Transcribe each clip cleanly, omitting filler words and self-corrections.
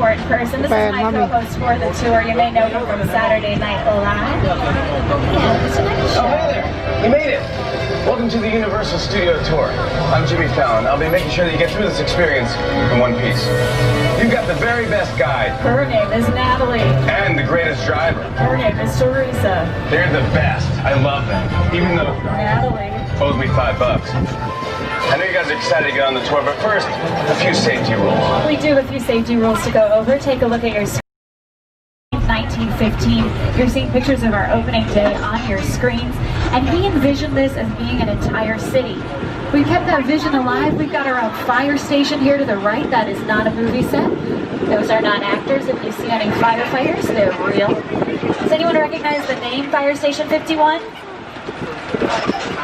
important person. This is my co-host for the tour. You may know him from Saturday Night Live. And tonight's show. Oh, hey there. You made it. Welcome to the Universal Studio Tour. I'm Jimmy Fallon. I'll be making sure that you get through this experience in one piece. You've got the very best guide. Her name is Natalie. And the greatest driver. Her name is Teresa. They're the best. I love them. Even though Natalie owes me $5. I know you guys are excited to get on the tour, but first, a few safety rules. We do have a few safety rules to go over. Take a look at your screen. 1915. You're seeing pictures of our opening day on your screens, and we envisioned this as being an entire city. We kept that vision alive. We've got our own fire station here to the right. That is not a movie set. Those are not actors. If you see any firefighters, they're real. Does anyone recognize the name Fire Station 51?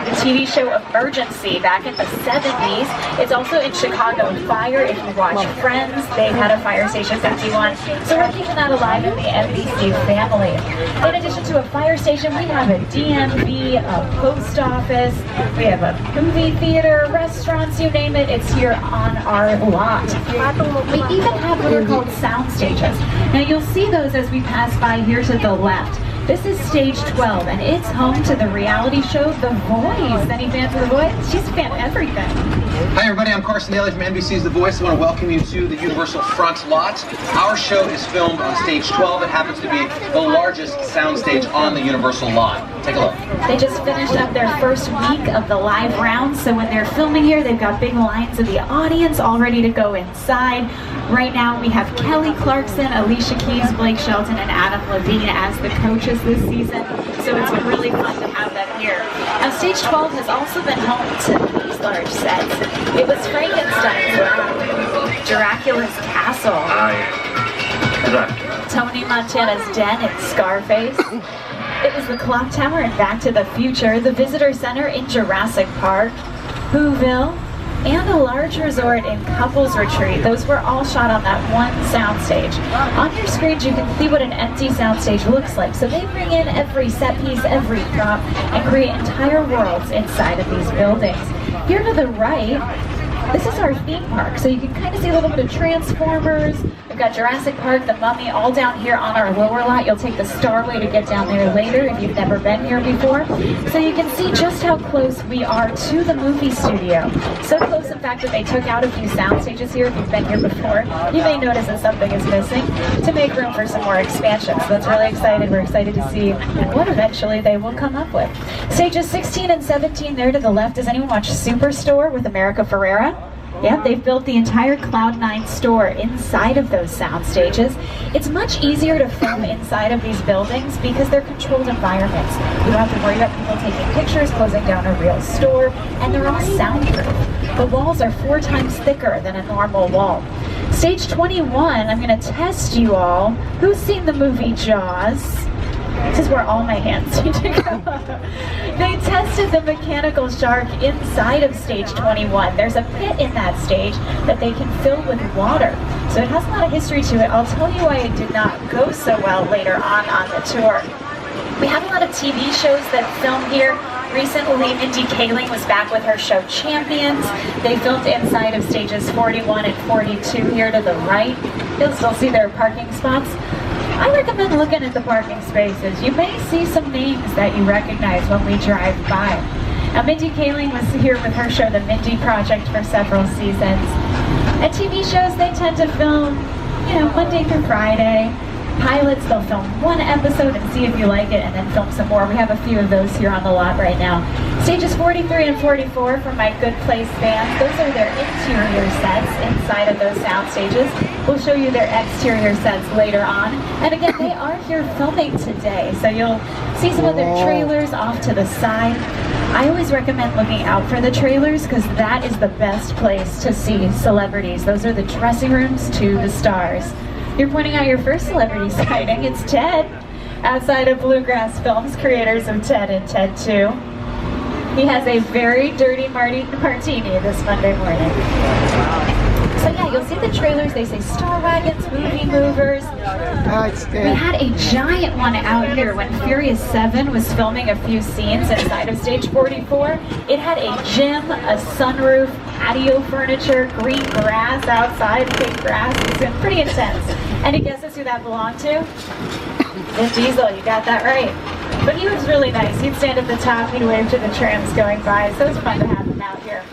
The TV show Emergency back in the 70s. It's also in Chicago Fire. If you watch Friends, they had a Fire Station 51. So we're keeping that alive in the NBC family. In addition to a fire station, we have a DMV, a post office, we have a movie theater, restaurants, you name it, it's here on our lot. We even have what are called sound stages. Now you'll see those as we pass by here to the left. This is stage 12, and it's home to the reality show The Voice. Any fans of The Voice? She's a fan of everything. Hi everybody, I'm Carson Daly from NBC's The Voice. I want to welcome you to the Universal Front Lot. Our show is filmed on stage 12. It happens to be the largest soundstage on the Universal lot. Take a look. They just finished up their first week of the live rounds, so when they're filming here, they've got big lines of the audience all ready to go inside. Right now, we have Kelly Clarkson, Alicia Keys, Blake Shelton, and Adam Levine as the coaches this season, so it's been really fun to have them here. Now, stage 12 has also been home to these large sets. It was Frankenstein's lab, Dracula's castle, Tony Montana's den in Scarface. It was the Clock Tower in Back to the Future, the Visitor Center in Jurassic Park, Whoville, and a large resort in Couples Retreat. Those were all shot on that one soundstage. On your screens, you can see what an empty soundstage looks like. So they bring in every set piece, every prop, and create entire worlds inside of these buildings. Here to the right, this is our theme park, so you can kind of see a little bit of Transformers. We've got Jurassic Park, The Mummy, all down here on our lower lot. You'll take the Starway to get down there later if you've never been here before. So you can see just how close we are to the movie studio. So close, in fact, that they took out a few sound stages here. If you've been here before, you may notice that something is missing to make room for some more expansion. So that's really excited. We're excited to see what eventually they will come up with. Stages 16 and 17 there to the left. Does anyone watch Superstore with America Ferrera? Yeah, they've built the entire Cloud9 store inside of those sound stages. It's much easier to film inside of these buildings because they're controlled environments. You don't have to worry about people taking pictures, closing down a real store, and they're all soundproof. The walls are 4 times thicker than a normal wall. Stage 21, I'm going to test you all. Who's seen the movie Jaws? This is where all my hands need to go. They tested the mechanical shark inside of stage 21. There's a pit in that stage that they can fill with water. So it has a lot of history to it. I'll tell you why it did not go so well later on the tour. We have a lot of TV shows that film here. Recently, Mindy Kaling was back with her show Champions. They filmed inside of stages 41 and 42 here to the right. You'll still see their parking spots. I recommend looking at the parking spaces. You may see some names that you recognize when we drive by. Now, Mindy Kaling was here with her show, The Mindy Project, for several seasons. At TV shows, they tend to film, Monday through Friday. Pilots, they'll film 1 episode and see if you like it, and then film some more. We have a few of those here on the lot right now. Stages 43 and 44 for my Good Place fans. Those are their interior sets inside of those sound stages. We'll show you their exterior sets later on. And again, they are here filming today, so you'll see some of their trailers off to the side. I always recommend looking out for the trailers because that is the best place to see celebrities. Those are the dressing rooms to the stars. You're pointing out your first celebrity sighting. It's Ted, outside of Bluegrass Films, creators of Ted and Ted 2. He has a very dirty martini this Monday morning. So yeah, you'll see the trailers. They say Star Wagons, movie movers. We had a giant one out here when Furious 7 was filming a few scenes inside of stage 44. It had a gym, a sunroof, patio furniture, green grass outside, big grass. It's been pretty intense. Any guesses who that belonged to? Vin Diesel, you got that right. But he was really nice. He'd stand at the top, he'd wave to the trams going by, so it was fun to have him out here.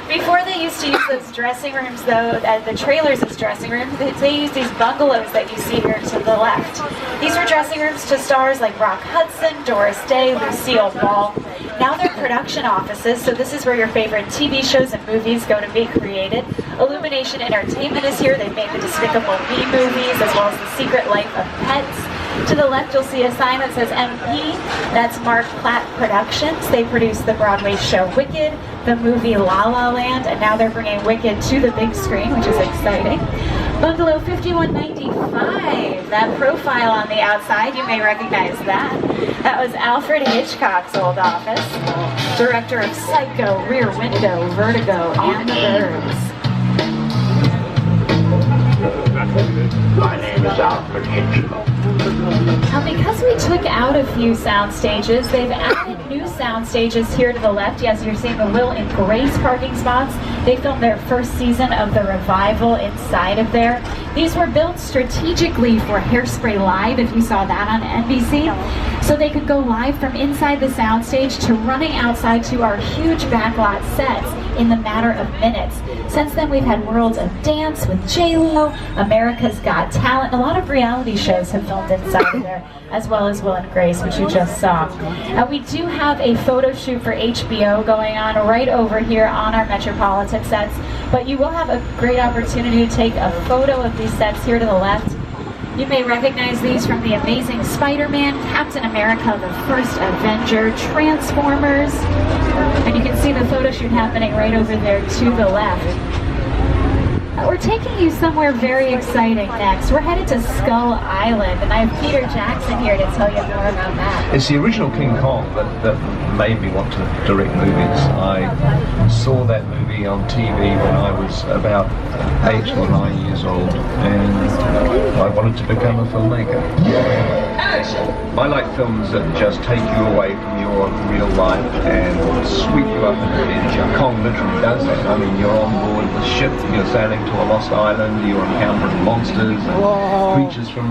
Before they used to use those dressing rooms, though, the trailers as dressing rooms, they used these bungalows that you see here to the left. These were dressing rooms to stars like Rock Hudson, Doris Day, Lucille Ball. Now they're production offices, so this is where your favorite TV shows and movies go to be created. Illumination Entertainment is here. They've made the Despicable Me movies, as well as The Secret Life of Pets. To the left, you'll see a sign that says MP. That's Mark Platt Productions. They produced the Broadway show Wicked, the movie La La Land, and now they're bringing Wicked to the big screen, which is exciting. Bungalow 5195, that profile on the outside, you may recognize that. That was Alfred Hitchcock's old office. Director of Psycho, Rear Window, Vertigo, and The Birds. My name is Alfred Hitchcock. Now, because we took out a few sound stages, they've added new sound stages here to the left. Yes, you're seeing the Will and Grace parking spots. They filmed their first season of The Revival inside of there. These were built strategically for Hairspray Live, if you saw that on NBC. So they could go live from inside the soundstage to running outside to our huge backlot sets in the matter of minutes. Since then, we've had Worlds of Dance with J-Lo, America's Got Talent. A lot of reality shows have filmed inside of there, as well as Will and Grace, which you just saw. We do have a photo shoot for HBO going on right over here on our Metropolitan sets, but you will have a great opportunity to take a photo of these sets here to the left. You may recognize these from The Amazing Spider-Man, Captain America, The First Avenger, Transformers, and you can see the photo shoot happening right over there to the left. We're taking you somewhere very exciting next. We're headed to Skull Island, and I have Peter Jackson here to tell you more about that. It's the original King Kong that made me want to direct movies. I saw that movie on TV when I was about 8 or 9 years old, and I wanted to become a filmmaker. I like films that just take you away from your real life and sweep you up into the adventure. Kong literally does that. I mean, you're on board the ship, you're sailing to a lost island, you're encountering monsters and creatures from,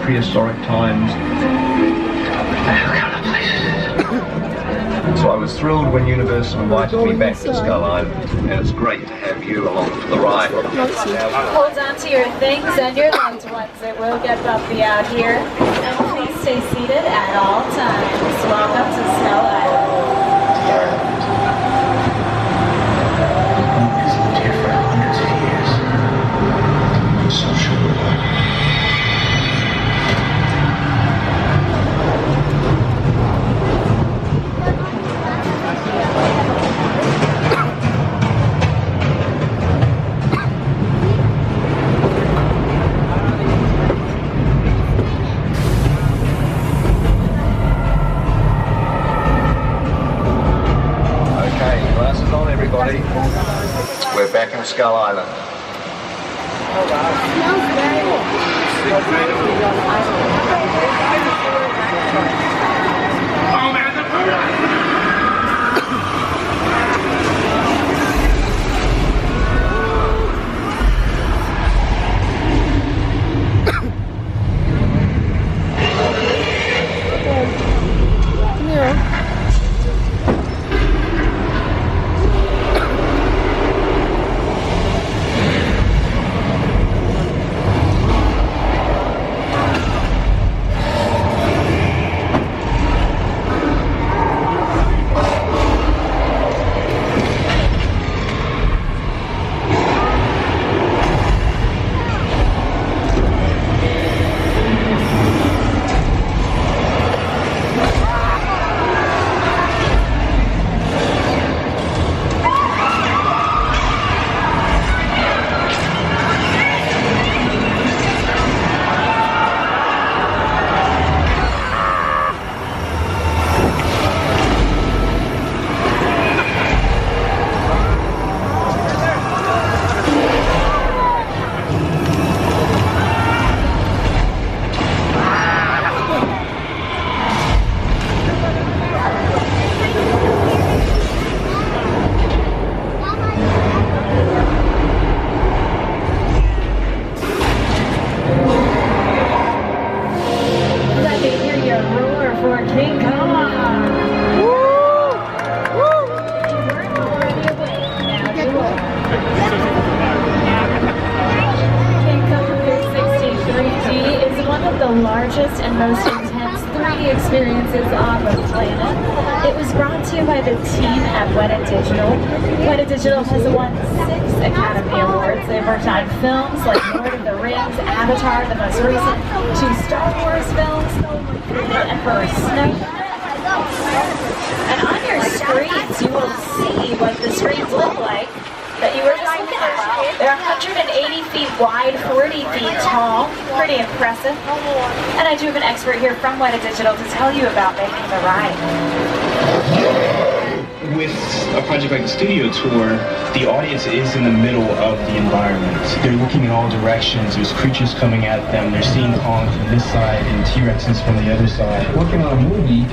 prehistoric times. So I was thrilled when Universal invited me back to Skull Island, and it's great to have you along for the ride. Hold on to your things and your loved ones. It will get bumpy out here. And please stay seated at all times. Welcome to Skull Island. We're back in Skull Island. largest and most intense 3D experiences on the planet. It was brought to you by the team at Weta Digital. Weta Digital has won 6 Academy Awards. They've worked on films like Lord of the Rings, Avatar, the most recent 2 Star Wars films, The Emperor's Snow. And on your screens, you will see what the screens look like that you were just looking at. They're 180 feet wide, 40 feet tall, pretty impressive. And I do have an expert here from Weta Digital to tell you about making the ride. With a project like the studio tour, the audience is in the middle of the environment. They're looking in all directions, there's creatures coming at them, they're seeing Kong from this side and T-Rexes from the other side. Working on a movie,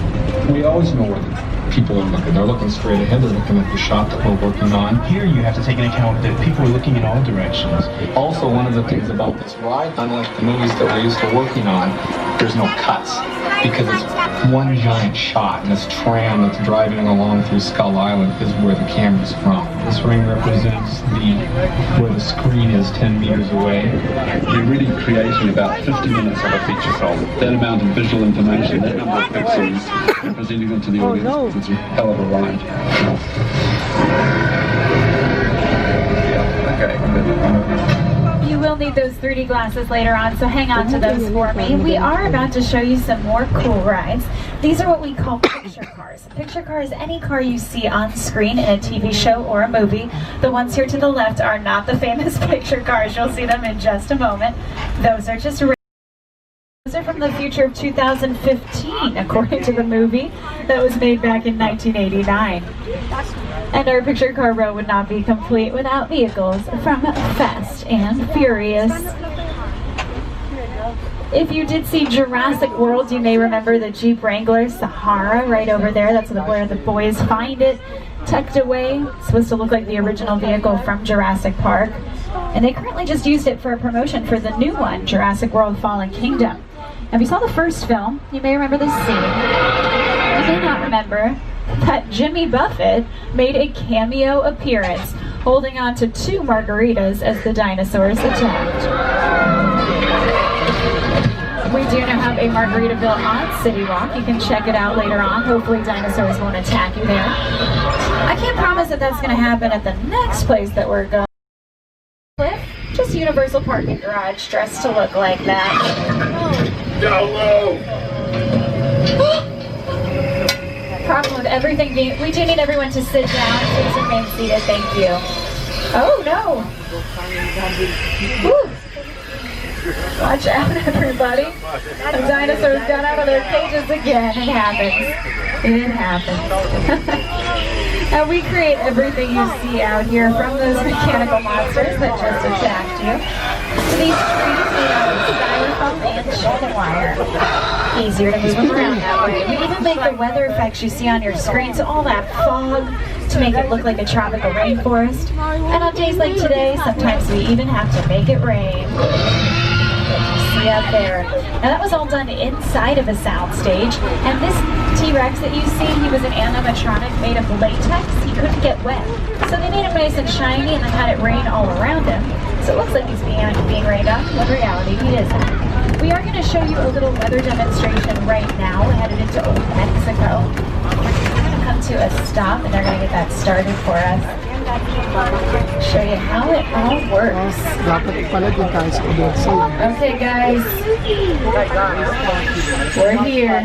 we always know where the people are looking. They're looking straight ahead, they're looking at the shot that we're working on. Here you have to take into account that people are looking in all directions. Also, one of the things about this ride, unlike the movies that we're used to working on, there's no cuts, because it's one giant shot, and this tram that's driving along through Skull Island is where the camera's from. This ring represents where the screen is 10 meters away. You're really creating about 50 minutes of a feature film. That amount of visual information, that number of pixels, and presenting them to the audience, it's a hell of a ride. You will need those 3D glasses later on, so hang on to those for me. We are about to show you some more cool rides. These are what we call picture cars. Picture car is any car you see on screen in a TV show or a movie. The ones here to the left are not the famous picture cars. You'll see them in just a moment. Those are just those are from the future of 2015, according to the movie that was made back in 1989. And our picture car row would not be complete without vehicles from Fast and Furious. If you did see Jurassic World, you may remember the Jeep Wrangler Sahara right over there. That's where the boys find it, tucked away. It's supposed to look like the original vehicle from Jurassic Park. And they currently just used it for a promotion for the new one, Jurassic World Fallen Kingdom. Now, if you saw the first film, you may remember this scene. You may not remember that Jimmy Buffett made a cameo appearance holding on to 2 margaritas as the dinosaurs attacked. We do now have a Margaritaville on City Walk. You can check it out later on. Hopefully dinosaurs won't attack you there. I can't promise that that's going to happen at the next place that we're going. Just Universal Parking Garage dressed to look like that. Problem with everything being, we do need everyone to sit down. Please remain seated, thank you. Oh no! Woo. Watch out, everybody. The dinosaurs got out of their cages again. It happens. It happens. And we create everything you see out here, from those mechanical monsters that just attacked you, to these trees made out of styrofoam and chicken wire. Easier to move them around that way. We even make the weather effects you see on your screen, so all that fog to make it look like a tropical rainforest. And on days like today, sometimes we even have to make it rain. See out there. Now that was all done inside of a soundstage, and this T-Rex that you see, he was an animatronic made of latex. He couldn't get wet, so they made him nice and shiny and then had it rain all around him. So it looks like he's being rained on, when in reality he isn't. We are going to show you a little weather demonstration right now. We're headed into Old Mexico. We're going to come to a stop, and they're going to get that started for us. Show you how it all works. Okay guys, we're here.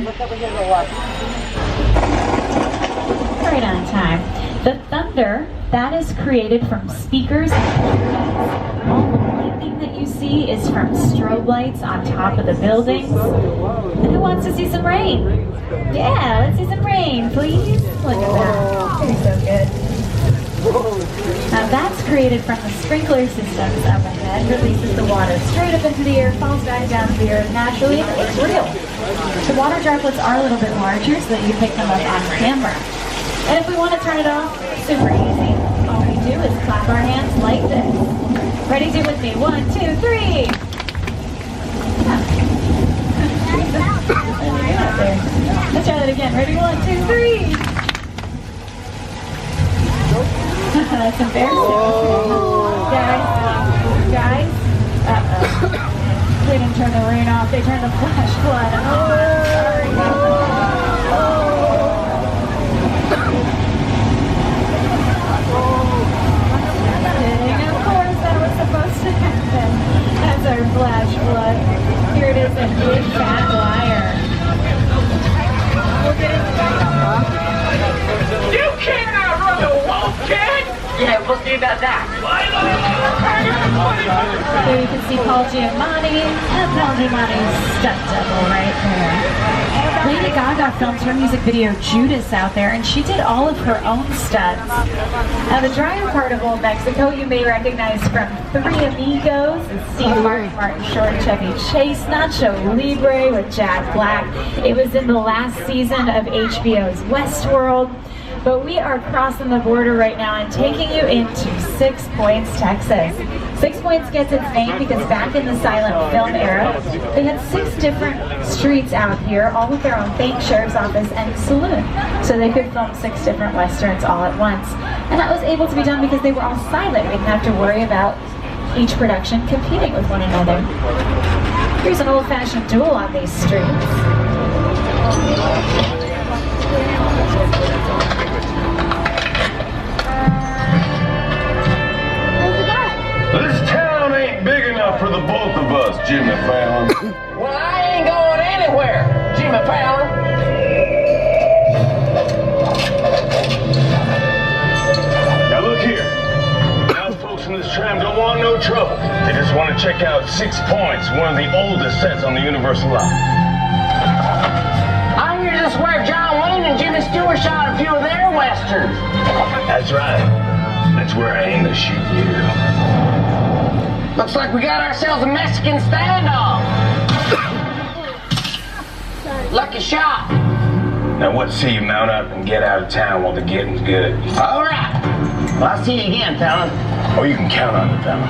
Right on time. The thunder, that is created from speakers and all the lightning that you see is from strobe lights on top of the buildings. And who wants to see some rain? Yeah, let's see some rain, please. Look at that. You're so good. Now that's created from the sprinkler systems up ahead, releases the water straight up into the air, falls back down to the earth naturally, and it's real. The water droplets are a little bit larger so that you pick them up on camera. And if we want to turn it off, super easy. All we do is clap our hands like this. Ready? Do it with me. 1, 2, 3. Let's try that again. Ready? 1, 2, 3. That's embarrassing. Guys, uh-oh. They didn't turn the rain off, they turned the flash flood on. Sorry. And of course that was supposed to happen. That's our flash flood. Here it is, a big fat liar. You can't outrun the wolf, kid! Yeah, we'll see about that. Here you can see Paul Giamatti and Paul Giamatti's stunt double right there. Lady Gaga filmed her music video Judas out there, and she did all of her own stunts. Now the drier part of Old Mexico you may recognize from Three Amigos, Steve Martin, Martin Short, Chevy Chase, Nacho Libre with Jack Black. It was in the last season of HBO's Westworld. But we are crossing the border right now and taking you into 6 Points, Texas. 6 Points gets its name because back in the silent film era, they had 6 different streets out here, all with their own bank, sheriff's office, and saloon. So they could film 6 different westerns all at once. And that was able to be done because they were all silent. We didn't have to worry about each production competing with one another. Here's an old-fashioned duel on these streets. This town ain't big enough for the both of us, Jimmy Fallon. Well, I ain't going anywhere, Jimmy Fallon. Now look here. Now folks in this tram don't want no trouble. They just want to check out 6 Points, one of the oldest sets on the Universal lot. I hear this where John Wayne and Jimmy Stewart shot a few of their westerns. That's right. That's where I aim to shoot you. Looks like we got ourselves a Mexican standoff. Lucky shot. Now what say you mount up and get out of town while the getting's good? All right. Well, I'll see you again, fella. Oh, you can count on it, fella.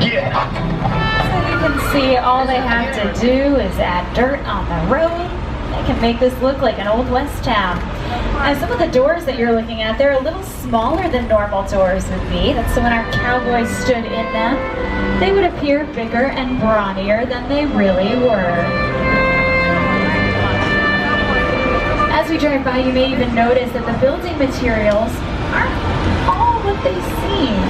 Get. So you can see all they have to do is add dirt on the road. They can make this look like an old west town. Now, some of the doors that you're looking at, they're a little smaller than normal doors would be. That's so when our cowboys stood in them, they would appear bigger and brawnier than they really were. As we drive by, you may even notice that the building materials aren't all what they seem.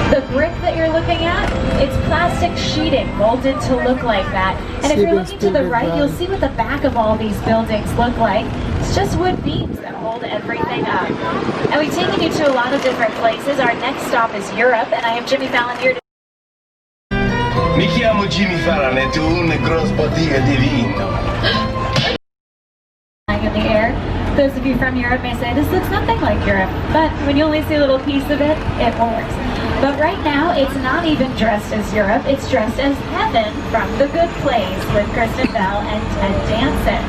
The brick that you're looking at, it's plastic sheeting molded to look like that. And if you're looking to the right, you'll see what the back of all these buildings look like. It's just wood beams that hold everything up. And we've taken you to a lot of different places. Our next stop is Europe, and I have Jimmy Fallon here to Mi chiamo Jimmy Fallon e tu una grossa bottiglia di vino. in the air. Those of you from Europe may say, this looks nothing like Europe. But when you only see a little piece of it, it works. But right now, it's not even dressed as Europe, it's dressed as heaven from The Good Place with Kristen Bell and Ted Danson.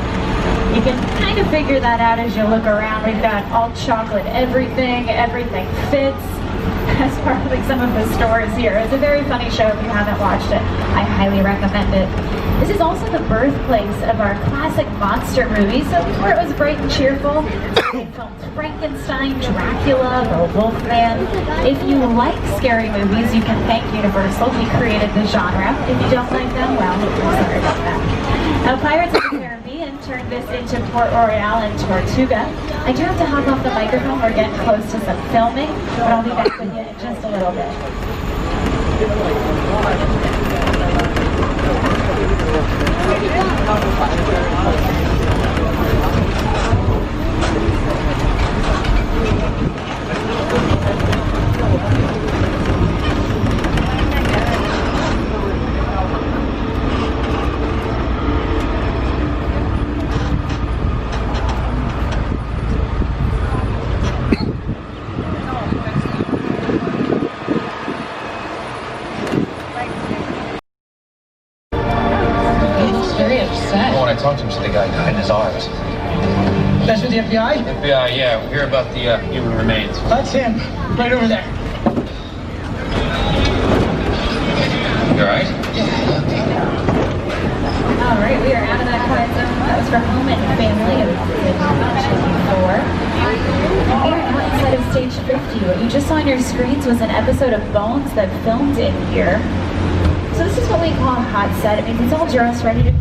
You can kind of figure that out as you look around. We've got all chocolate everything fits. As part of like some of the stores here. It's a very funny show if you haven't watched it. I highly recommend it. This is also the birthplace of our classic monster movies. So before it was bright and cheerful, they filmed Frankenstein, Dracula, The Wolfman. If you like scary movies, you can thank Universal. We created the genre. If you don't like them, well, I'm sorry about that. Now, Pirates of the Caribbean turned this into Port Royale and Tortuga. I do have to hop off the microphone. We're getting close to some filming, but I'll be back with you in just a little bit. When I talked to him, said the guy died in his arms. That's with the FBI? FBI, yeah. We hear about the human remains. That's him. Right over there. You alright? Alright, we are out of that quiet zone. That was for Home and Family of 1984. We are now inside of stage 50. What you just saw on your screens was an episode of Bones that filmed in here. So this is what we call a hot set. It means it's all dressed, ready to go.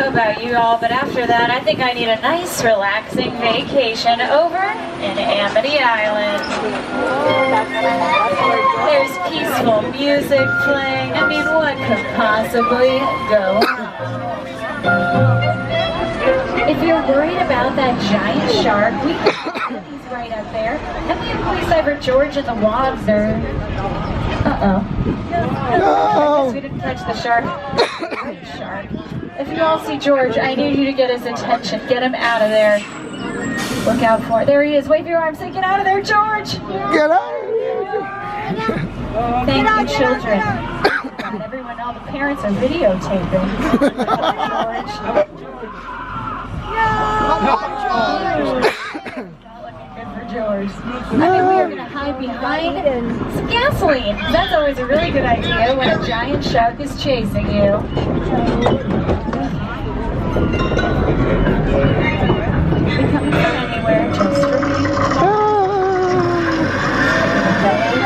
About you all, but after that I think I need a nice relaxing vacation over in Amity Island. There's peaceful music playing. I mean, what could possibly go on? If you're worried about that giant shark, we have he's right up there. And we have police diver George in the water. Uh-oh. No! We didn't catch the shark. Shark. If you all see George, I need you to get his attention. Get him out of there. Look out for it. There he is. Wave your arms. Say, get out of there, George. Get out of here. Thank you, children. God, everyone, all the parents are videotaping. George. George. I mean, we are going to hide behind some gasoline. That's always a really good idea when a giant shark is chasing you. We come from anywhere just for me.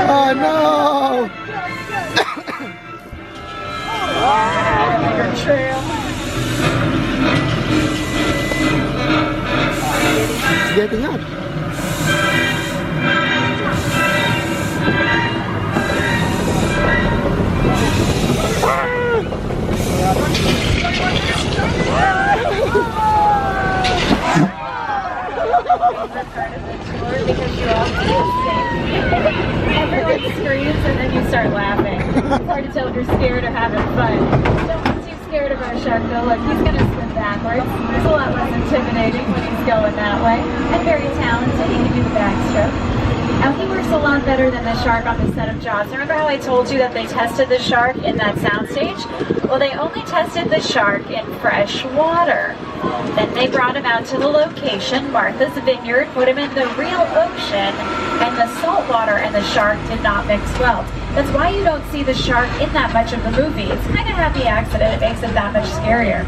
Oh no! Your trail. It's getting up. Because you all feel safe. Everyone screams and then you start laughing. It's hard to tell if you're scared or having fun. Don't be too scared of our shark though. Look, he's going to swim backwards. It's a lot less intimidating when he's going that way. And very talented. He can do the backstroke. Now he works a lot better than the shark on the set of Jaws. Remember how I told you that they tested the shark in that soundstage? Well, they only tested the shark in fresh water. Then they brought him out to the location, Martha's Vineyard, put him in the real ocean, and the salt water and the shark did not mix well. That's why you don't see the shark in that much of the movie. It's kind of a happy accident. It makes it that much scarier.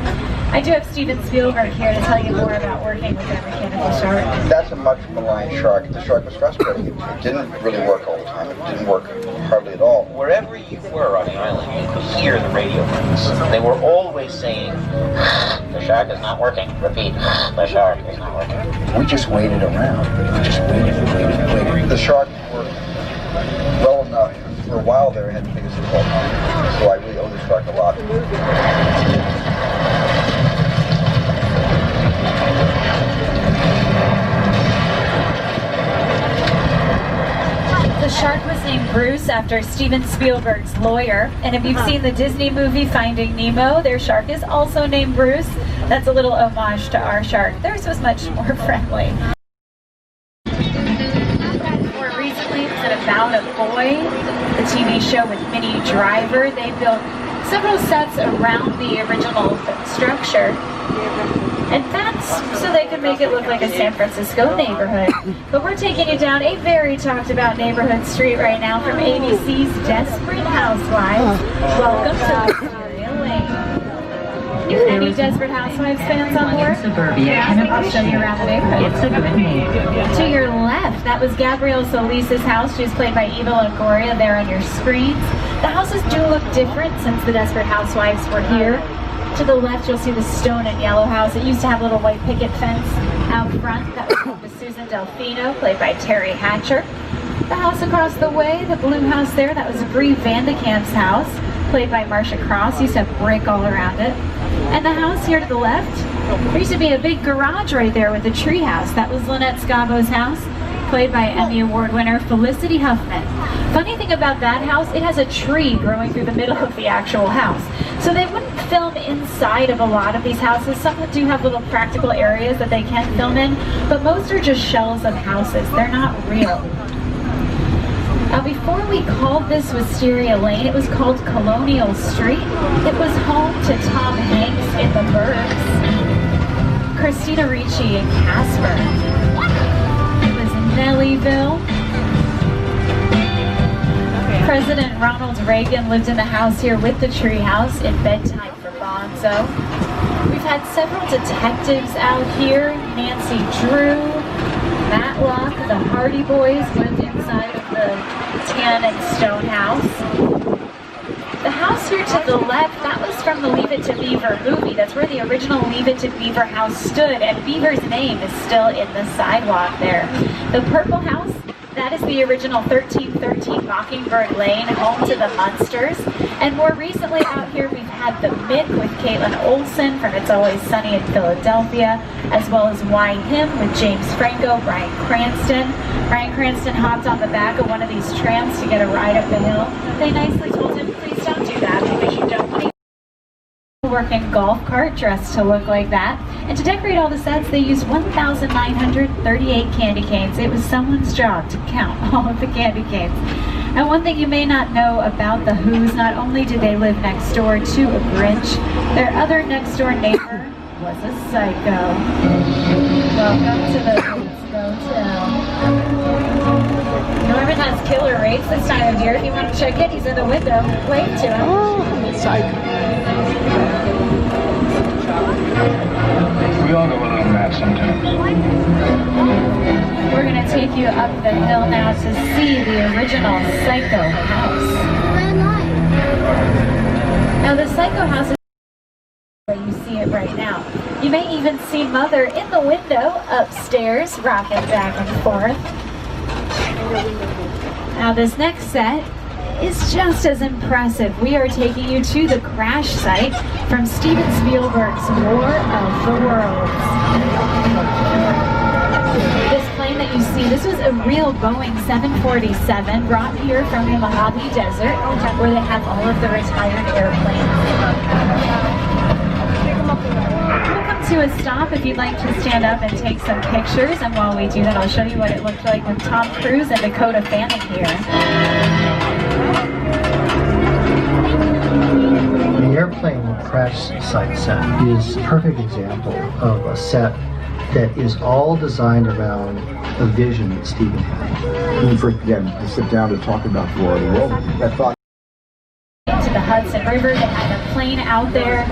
I do have Steven Spielberg here to tell you more about working with that mechanical shark. That's a much maligned shark. The shark was frustrating. It didn't really work all the time. It didn't work hardly at all. Wherever you were on the island, you could hear the radio waves. They were always saying, the shark is not working. Repeat, the shark is not working. We just waited around. We just waited and waited and waited. The shark worked well enough. For a while there, it had the biggest fault. So I really owe the shark a lot. The shark was named Bruce after Steven Spielberg's lawyer. And if you've seen the Disney movie Finding Nemo, their shark is also named Bruce. That's a little homage to our shark. Theirs was much more friendly. More recently, it was About a Boy, the TV show with Minnie Driver. They built several sets around the original structure. And that's so they could make it look like a San Francisco neighborhood. But we're taking you down a very talked about neighborhood street right now from ABC's Desperate Housewives. Welcome to Wisteria Lane. Any Desperate Housewives fans on board? Yeah, I'll show you around the neighborhood. It's a good name. To your left, that was Gabrielle Solis's house. She was played by Eva Longoria there on your screens. The houses do look different since the Desperate Housewives were here. To the left, you'll see the stone and yellow house. It used to have a little white picket fence out front. That was home to Susan Delfino, played by Terry Hatcher. The house across the way, the blue house there, that was Bree Vandekamp's house, played by Marcia Cross. Used to have brick all around it. And the house here to the left, there used to be a big garage right there with a tree house. That was Lynette Scavo's house, played by Emmy Award winner Felicity Huffman. Funny thing about that house, it has a tree growing through the middle of the actual house. So they wouldn't film inside of a lot of these houses. Some do have little practical areas that they can film in, but most are just shells of houses. They're not real. Now before we called this Wisteria Lane, it was called Colonial Street. It was home to Tom Hanks in The Birds, Christina Ricci in Casper. It was Nellyville. President Ronald Reagan lived in the house here with the treehouse in Bedtime for Bonzo. We've had several detectives out here. Nancy Drew, Matlock, the Hardy Boys lived inside of the tan and stone house. The house here to the left, that was from the Leave It to Beaver movie. That's where the original Leave It to Beaver house stood, and Beaver's name is still in the sidewalk there. The purple house, that is the original 1313 Mockingbird Lane, home to the Munsters. And more recently out here, we've had the Mick with Caitlin Olsen from It's Always Sunny in Philadelphia, as well as Why Him with James Franco, Bryan Cranston. Bryan Cranston hopped on the back of one of these trams to get a ride up the hill. They nicely told him, please don't do that because you don't want to work in golf cart dressed to look like that. And to decorate all the sets, they used 1,938 candy canes. It was someone's job to count all of the candy canes. And one thing you may not know about the Who's, not only did they live next door to a Grinch, their other next door neighbor was a psycho. Welcome to the Bates Motel. Norman has killer rates this time of year. If you want to check it, he's in the window. Wave to him. Oh, psycho. We all go a little mad sometimes. We're going to take you up the hill now to see the original Psycho house. Now the Psycho house is where you see it right now. You may even see Mother in the window upstairs, rocking back and forth. Now this next set is just as impressive. We are taking you to the crash site from Steven Spielberg's War of the Worlds. This plane that you see, this was a real Boeing 747 brought here from the Mojave Desert, where they have all of the retired airplanes. We'll come to a stop if you'd like to stand up and take some pictures, and while we do that, I'll show you what it looked like with Tom Cruise and Dakota Fanning here. The airplane crash site set is a perfect example of a set that is all designed around a vision that Steven had. When we first began to sit down to talk about the War of the World, I thought to the Hudson River, they had a plane out there.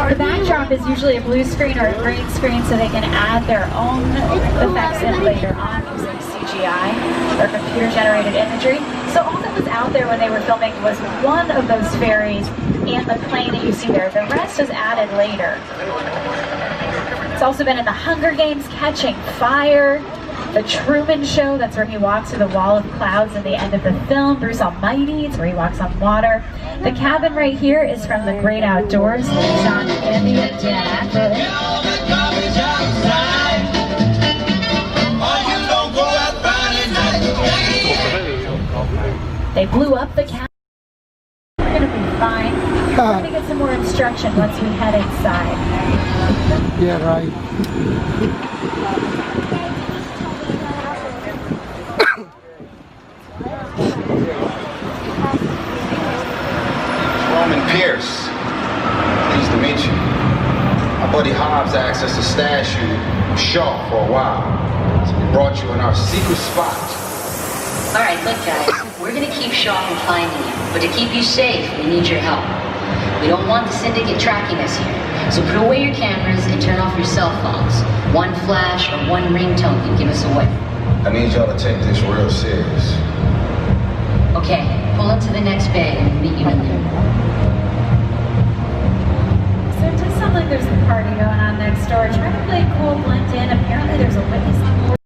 The backdrop is usually a blue screen or a green screen, so they can add their own effects in later on using CGI or computer-generated imagery. So all that was out there when they were filming was one of those ferries and the plane that you see there. The rest is added later. It's also been in the Hunger Games, Catching Fire, The Truman Show, that's where he walks through the wall of clouds in the end of the film. Bruce Almighty, it's where he walks on water. The cabin right here is from The Great Outdoors, John Candy and Dan Aykroyd. They blew up the capsule. We're gonna be fine. We're gonna get some more instruction once we head inside. Yeah, right. Roman Pierce. Pleased to meet you. My buddy Hobbs asked us to stash you with Shaw for a while. So we brought you in our secret spot. Alright, look guys, we're gonna keep Shaw from finding you, but to keep you safe, we need your help. We don't want the syndicate tracking us here, so put away your cameras and turn off your cell phones. One flash or one ringtone can give us away. I need y'all to take this real serious. Okay, pull into the next bay and we'll meet you in there. So it does sound like there's a party going on next door. Trying to play cool, blend in. Apparently there's a witness on board.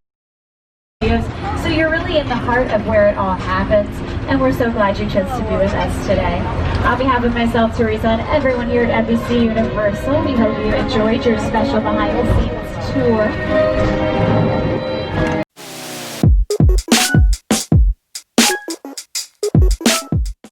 So you're really in the heart of where it all happens, and we're so glad you chose to be with us today. On behalf of myself, Teresa, and everyone here at NBC Universal, we hope you enjoyed your special behind-the-scenes tour.